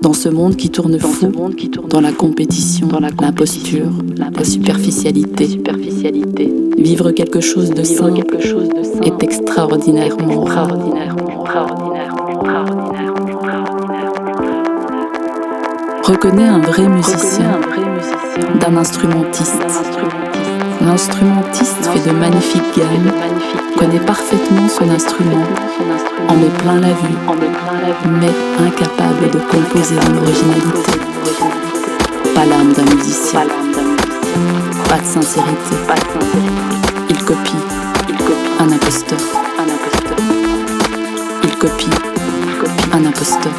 Dans ce monde qui tourne fou, dans la compétition, l'imposture, la superficialité, vivre quelque chose de sain est extraordinairement rare. Reconnais un vrai musicien d'un instrumentiste. L'instrumentiste fait de magnifiques gammes, connaît parfaitement son instrument, en met plein la vue, mais incapable de composer dans l'originalité. Pas l'âme d'un musicien, pas de sincérité. Il copie un imposteur. Il copie un imposteur.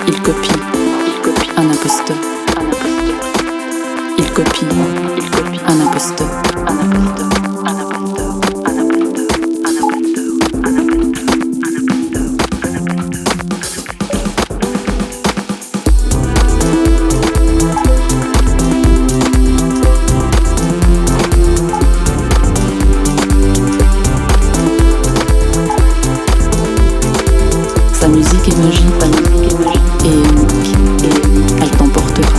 Il copie un imposteur. Il copie un imposteur. Sa musique est magique et unique. Elle t'emportera.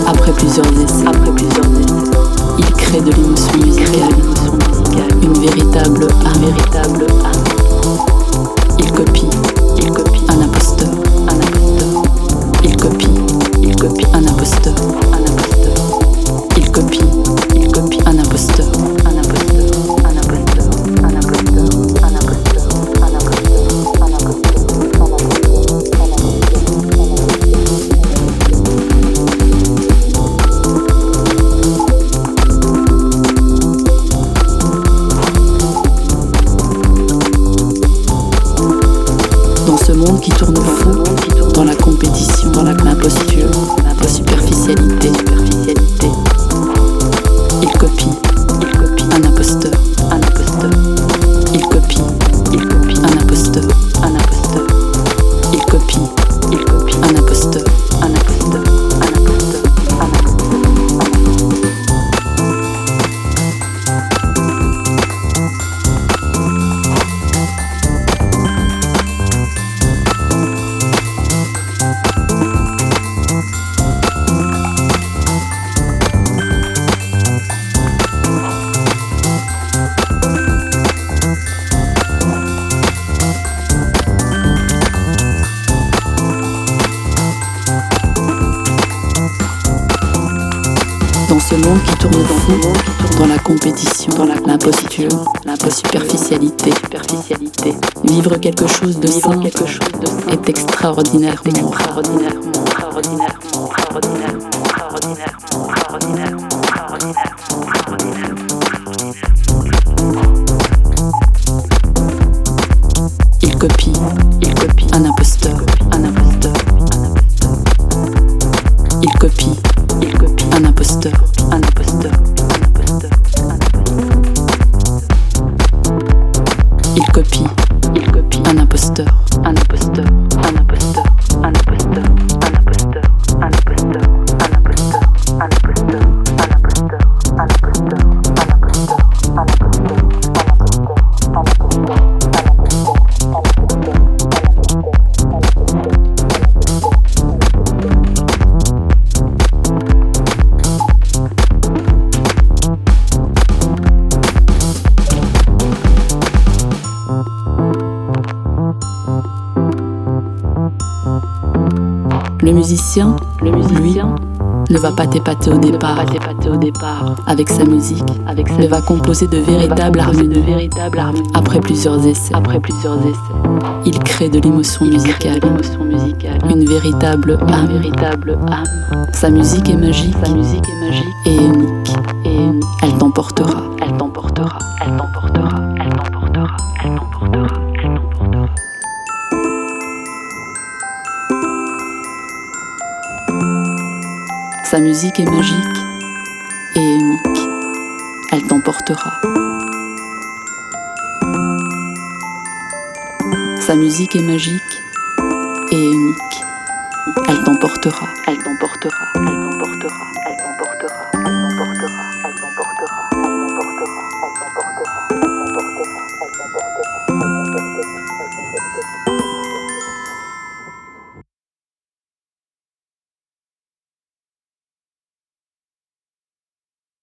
Après plusieurs essais, il crée de l'émotion musicale, une véritable âme. Il copie un imposteur. Il copie un imposteur. Il copie un imposteur. Dans ce monde qui tourne fou, dans la compétition, l'imposture, la superficialité, il copie un imposteur. Il copie un imposteur. Il copie un imposteur. Dans ce monde qui tourne fou, dans la compétition, l'imposture, la superficialité, vivre quelque chose de sain est extraordinairement rare. Il copie un imposteur. Il copie un imposteur. Il copie un imposteur. Le musicien, lui, ne va pas t'épater au départ. Avec sa musique, il va composer de véritables harmonies. Après plusieurs essais, il crée de l'émotion musicale, une véritable âme. Sa musique est magique et unique. Elle t'emportera. Sa musique est magique et unique. Elle t'emportera. Sa musique est magique et unique. Elle t'emportera. Elle t'emportera.